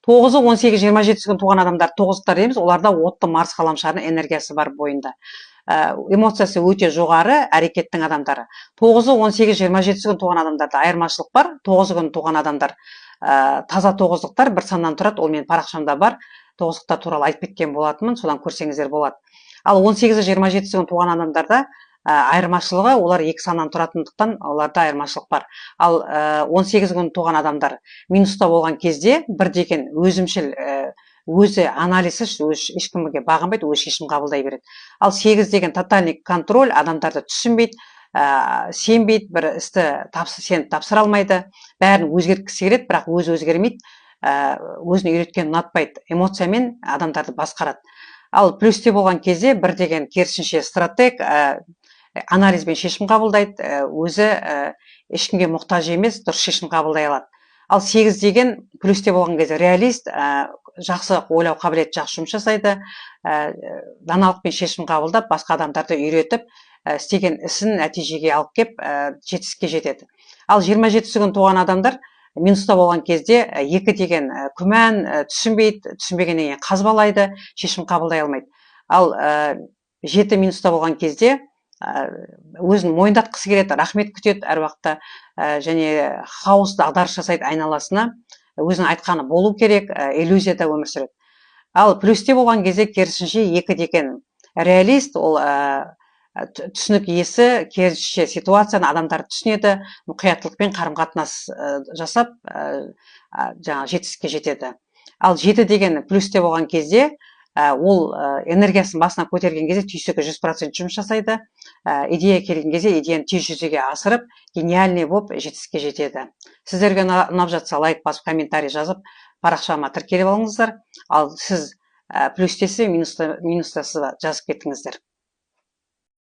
9-ы 18, 27 күн туған адамдар, тоғыздықтар дейміз, оларда отты Марс ғаламшарының энергиясы бар бойында. Эмоциясы өте жоғары әрекеттің адамдары. 9-ы 18, 27 күн туған адамдарда айырмашылық бар. 9 күн туған адамдар таза тоғыздықтар, бір саннан тұрады, ол мен парақшамда бар. Тоғыздықтар туралы айтып кеткен болатынмын, содан көрсеңіздер болады. Ал 18-27 күн туған адамдарда айырмашылығы, олар 2 саннан тұратындықтан оларда айырмашылық бар. Ал 18 күн туған адамдар минуста болған кезде бір деген өзімшіл, өзі анализі, ешкімге бағынбайды, өз шешім қабылдай береді. Ал 8 деген тотальный контроль, адамдарды түсінбейді, сенбейді, бір істі сеніп тапсыра алмайды, бәрін өзгерткісі келеді, бірақ өзі өзгермейді, өзін үйреткен ұнатпайды, эмоциямен адамдарды басқарады. Ал плюсте болған кезде бір деген керісінше стратег, анализбен шешім қабылдайды, өзі ешкімге мұқтаж емес, дұрыс шешім қабылдай алады. Ал 8 деген плюсте болған кезде реалист, жақсы ойлау қабілеті, жақсы жұмыс жасайды, даналықпен шешім қабылдап, басқа адамдарды үйретіп, істеген ісін нәтижеге алып кеп, жетістікке жетеді. Ал 27 күн туған адамдар минуста болған кезде 2 деген күмән, түсінбегеннен кейін қазбалайды, шешім қабылдай алмайды. Ал 7 минуста болған кезде өзін мойындатқысы келеді, рахмет күтеді әр уақытта, және хаос, дағдарыс жасайды айналасына, өзінің айтқаны болу керек, иллюзияда өмір сүреді. Ал плюсте болған кезде керісінше 2 деген реалист, ол түсінік иесі, керісінше ситуацияны адамдарды түсінеді, мұқияттылықпен қарым-қатынас жасап, жаңа жетістікке жетеді. Ал 7 деген плюсте болған кезде ол энергиясын басына көтерген кезде түйсігі 100% жұмыс жасайды, идея келген кезде идеяны тез жүзеге асырып, гениальный болып жетістікке жетеді. Сіздерге ұнап жатса лайк басып, комментарий жазып, парақшама тіркеліп алыңыздар. Ал сіз плюстесі, минустасы жазып кеттіңіздер.